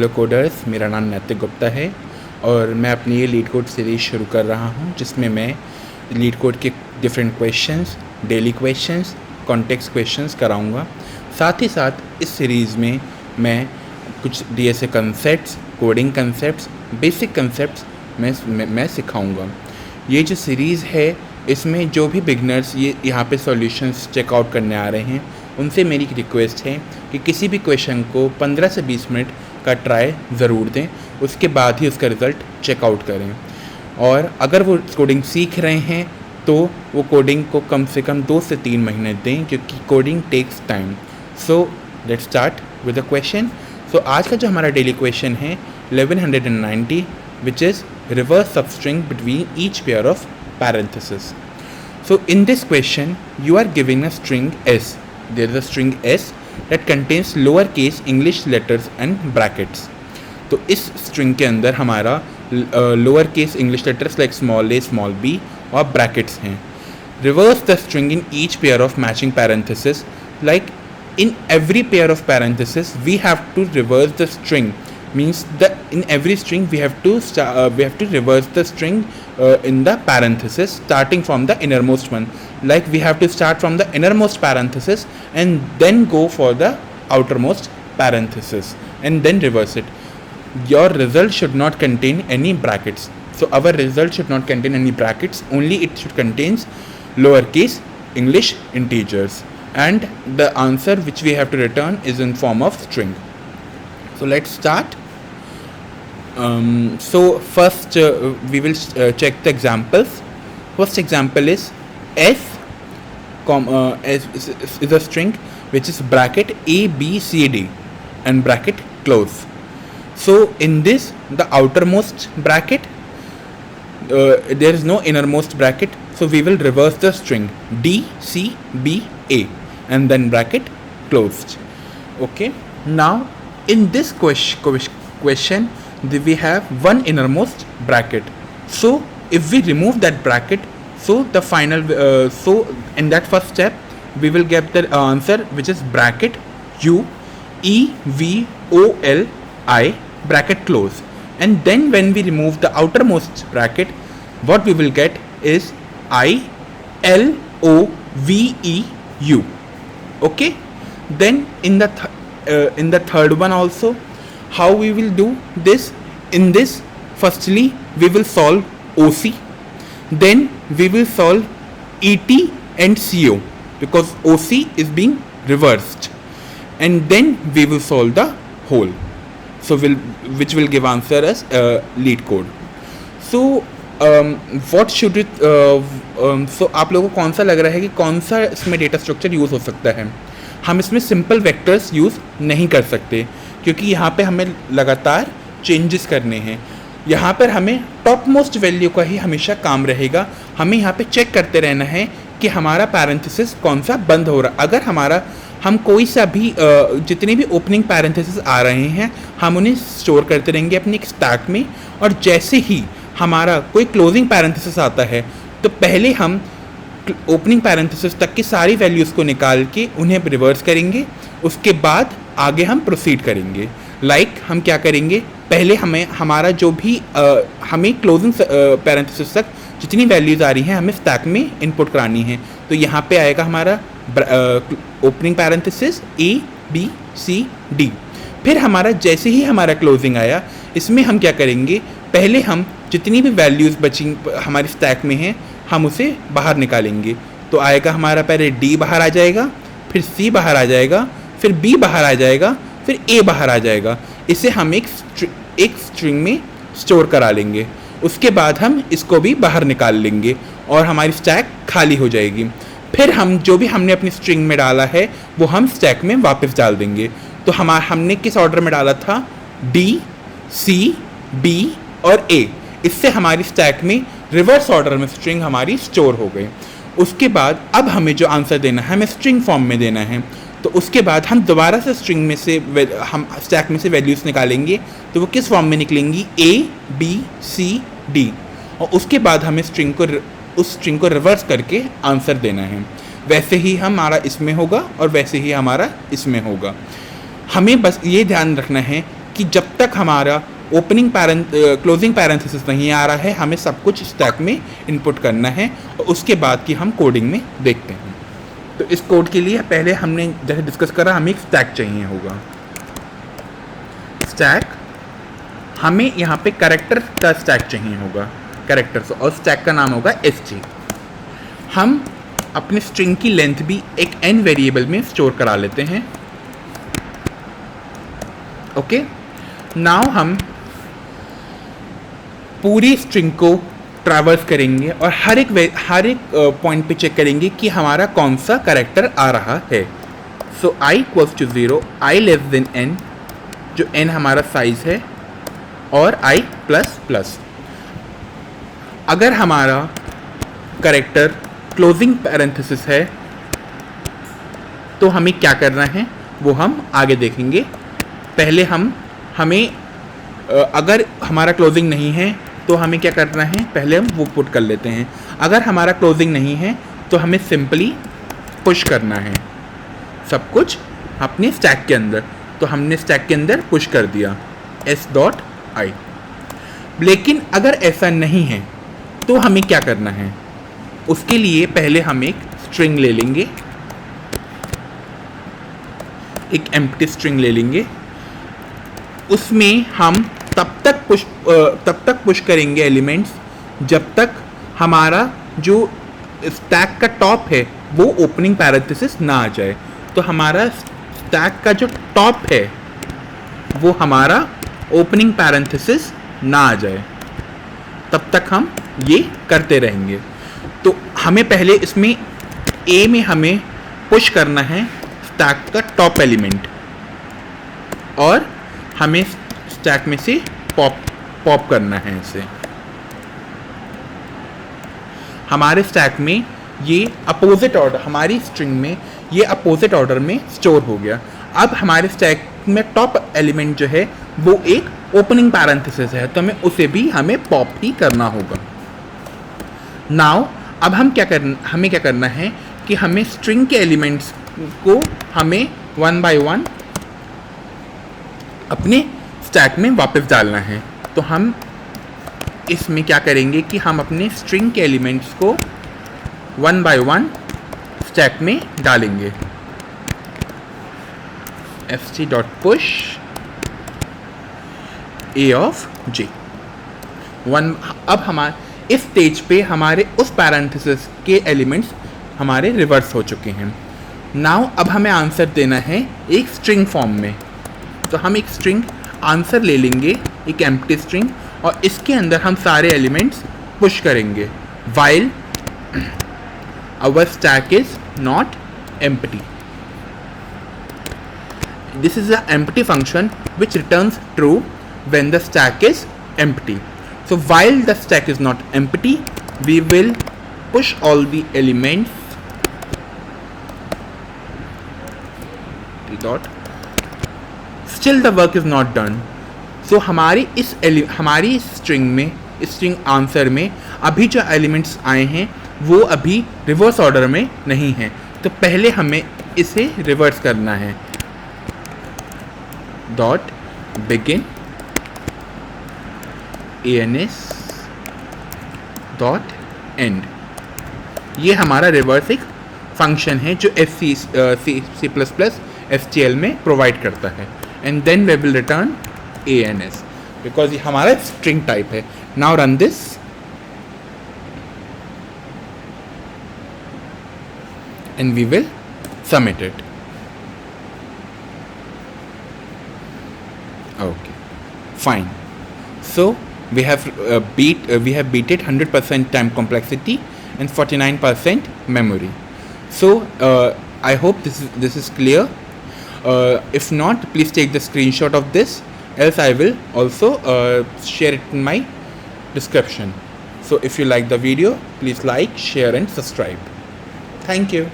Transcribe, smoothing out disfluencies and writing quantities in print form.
Hello coders, मेरा नाम नैतिक गुप्ता है और मैं अपनी ये लीड कोड सीरीज़ शुरू कर रहा हूँ जिसमें मैं लीड कोड के different questions, daily questions, context questions कराऊँगा। साथ ही साथ इस सीरीज़ में मैं कुछ DSA concepts, coding concepts, basic concepts मैं सिखाऊँगा। ये जो सीरीज़ है इसमें जो भी बिगनर्स ये यहाँ पे सॉल्यूशंस चेकआउट करने आ रहे हैं उनसे मेरी रिक्वेस्ट है कि किसी भी क्वेश्चन को 15 से 20 मिनट का ट्राई ज़रूर दें, उसके बाद ही उसका रिज़ल्ट चेकआउट करें। और अगर वो कोडिंग सीख रहे हैं तो वो कोडिंग को कम से कम 2 से 3 महीने दें, क्योंकि coding takes time. So let's start with the question. So आज का जो हमारा डेली क्वेश्चन है 1190, which is reverse substring between each pair of parenthesis. So in this question you are given a string S. There is a string S that contains lowercase English letters and brackets. तो इस string के अंदर हमारा lowercase English letters like small a, small b और brackets हैं. Reverse the string in each pair of matching parentheses. Like in every pair of parentheses we have to reverse the string. Means that in every string we have to reverse the string in the parenthesis starting from the innermost one. Like we have to start from the innermost parenthesis and then go for the outermost parenthesis and then reverse it. Your result should not contain any brackets. So our result should not contain any brackets, only it should contains lowercase English integers, and the answer which we have to return is in form of string. So let's start. So first we will check the examples. First example is S is a string which is bracket A, B, C, D and bracket close. So in this, the outermost bracket, there is no innermost bracket, so we will reverse the string D, C, B, A and then bracket closed. Okay, now in this question we have one innermost bracket. So if we remove that bracket, so the final so in that first step we will get the answer which is bracket U E V O L I bracket close, and then when we remove the outermost bracket, what we will get is I L O V E U. Okay, then in the third one also, how we will do this? In this, firstly we will solve OC, then we will solve ET and CO because OC is being reversed, and then we will solve the whole. So which will give answer as lead code. So what should it so आप लोगों को कौन सा लग रहा है कि कौन सा इसमें डेटा स्ट्रक्चर यूज़ हो सकता है? हम इसमें सिंपल वेक्टर्स यूज़ नहीं कर सकते क्योंकि यहाँ पे हमें लगातार चेंजेस करने हैं। यहाँ पर हमें टॉप मोस्ट वैल्यू का ही हमेशा काम रहेगा। हमें यहाँ पे चेक करते रहना है कि हमारा पैरेंथेसिस कौन सा बंद हो रहा। अगर हम कोई सा भी जितने भी ओपनिंग पैरेंथेसिस आ रहे हैं हम उन्हें स्टोर करते रहेंगे अपनी एक स्टैक में, और जैसे ही हमारा कोई क्लोजिंग पैरेंथेसिस आता है तो पहले हम ओपनिंग पैरेंथेसिस तक की सारी वैल्यूज़ को निकाल के उन्हें रिवर्स करेंगे, उसके बाद आगे हम प्रोसीड करेंगे। हम क्या करेंगे, पहले हमारा जो भी हमें क्लोजिंग पैरेंथेसिस तक जितनी वैल्यूज़ आ रही हैं हमें स्टैक में इनपुट करानी है। तो यहाँ पे आएगा हमारा opening parenthesis A B C D। फिर हमारा जैसे ही हमारा क्लोजिंग आया, इसमें हम क्या करेंगे, पहले हम जितनी भी वैल्यूज़ बची हमारे स्टैक में हैं हम उसे बाहर निकालेंगे। तो आएगा हमारा पहले D बाहर आ जाएगा, फिर C बाहर आ जाएगा, फिर B बाहर आ जाएगा, फिर A बाहर आ जाएगा। इसे हम एक स्ट्रिंग में स्टोर करा लेंगे। उसके बाद हम इसको भी बाहर निकाल लेंगे और हमारी स्टैक खाली हो जाएगी। फिर हम जो भी हमने अपनी स्ट्रिंग में डाला है वो हम स्टैक में वापस डाल देंगे। तो हमने किस ऑर्डर में डाला था, D, C, B और A। इससे हमारी स्टैक में रिवर्स ऑर्डर में स्ट्रिंग हमारी स्टोर हो गई। उसके बाद अब हमें जो आंसर देना है हमें स्ट्रिंग फॉर्म में देना है। तो उसके बाद हम दोबारा से स्ट्रिंग में से हम स्टैक में से वैल्यूज़ निकालेंगे, तो वो किस फॉर्म में निकलेंगी, A, B, C, D, और उसके बाद हमें उस स्ट्रिंग को रिवर्स करके आंसर देना है। वैसे ही हमारा इसमें होगा और वैसे ही हमारा इसमें होगा। हमें बस ये ध्यान रखना है कि जब तक हमारा क्लोजिंग पैरेंथेसिस नहीं आ रहा है, हमें सब कुछ स्टैक में इनपुट करना है और उसके बाद की हम कोडिंग में देखते हैं। तो इस कोड के लिए पहले हमने जैसे डिस्कस करा, हमें एक स्टैक चाहिए होगा। स्टैक, हमें यहाँ पे कैरेक्टर का स्टैक चाहिए होगा, कैरेक्टर्स, और स्टैक का नाम होगा SG। हम अपने स्ट्रिंग की लेंथ भी एक n वेरिएबल में स्टोर करा लेते हैं। ओके, नाउ हम पूरी स्ट्रिंग को ट्रैवर्स करेंगे और हर एक पॉइंट पे चेक करेंगे कि हमारा कौन सा कैरेक्टर आ रहा है। So i equals to 0, i less than n, जो n हमारा साइज है, और i प्लस प्लस। अगर हमारा कैरेक्टर क्लोजिंग पैरेंथेसिस है तो हमें क्या करना है वो हम आगे देखेंगे। पहले हमें अगर हमारा क्लोजिंग नहीं है तो हमें क्या करना है, पहले हम वो पुट कर लेते हैं। अगर हमारा क्लोजिंग नहीं है तो हमें सिंपली पुश करना है सब कुछ अपने स्टैक के अंदर। तो हमने स्टैक के अंदर पुश कर दिया s.i। लेकिन अगर ऐसा नहीं है तो हमें क्या करना है, उसके लिए पहले हम एक स्ट्रिंग ले लेंगे, एक एम्प्टी स्ट्रिंग ले लेंगे। उसमें हम तब तक पुश करेंगे एलिमेंट्स जब तक हमारा जो स्टैक का टॉप है वो ओपनिंग पैरेंथेसिस ना आ जाए। तो हमारा स्टैक का जो टॉप है वो हमारा ओपनिंग पैरेंथेसिस ना आ जाए, तब तक हम ये करते रहेंगे। तो हमें पहले इसमें A में हमें पुश करना है स्टैक का टॉप एलिमेंट, और हमें स्टैक में से पॉप करना है इसे। हमारे स्टैक में ये अपोजिट ऑर्डर, हमारी स्ट्रिंग में ये अपोजिट ऑर्डर में स्टोर हो गया। अब हमारे स्टैक में टॉप एलिमेंट जो है वो एक ओपनिंग पैरेंथेसिस है, तो हमें पॉप ही करना होगा। नाउ अब हमें क्या करना है कि हमें स्ट्रिंग के एलिमेंट्स को हमें 1 by 1 अपने स्टैक में वापस डालना है। तो हम इसमें क्या करेंगे कि हम अपने स्ट्रिंग के एलिमेंट्स को 1 by 1 स्टैक में डालेंगे। st.push a of j 1। अब हमारे इस स्टेज पे हमारे उस पैरेंथेसिस के एलिमेंट्स हमारे रिवर्स हो चुके हैं। नाउ अब हमें आंसर देना है एक स्ट्रिंग फॉर्म में। तो हम एक स्ट्रिंग आंसर ले लेंगे, एक एम्प्टी स्ट्रिंग, और इसके अंदर हम सारे एलिमेंट्स पुश करेंगे while our stack is not empty. This is an empty function which returns true when the stack is empty. So while the stack is not empty, we will push all the elements dot. Still the work is not done. So हमारी string में, string answer में अभी जो elements आए हैं वो अभी reverse order में नहीं हैं। तो पहले हमें इसे रिवर्स करना है। Dot begin ans dot and. ये हमारा रिवर्स एक फंक्शन है जो C++ STL में प्रोवाइड करता है। And then we will return ans because ये हमारा स्ट्रिंग टाइप है। Now run this and we will submit it. Okay, fine. So we have beat it 100% time complexity and 49% memory. So I hope this is clear. If not, please take the screenshot of this, else I will also share it in my description. So if you like the video, please like, share and subscribe. Thank you.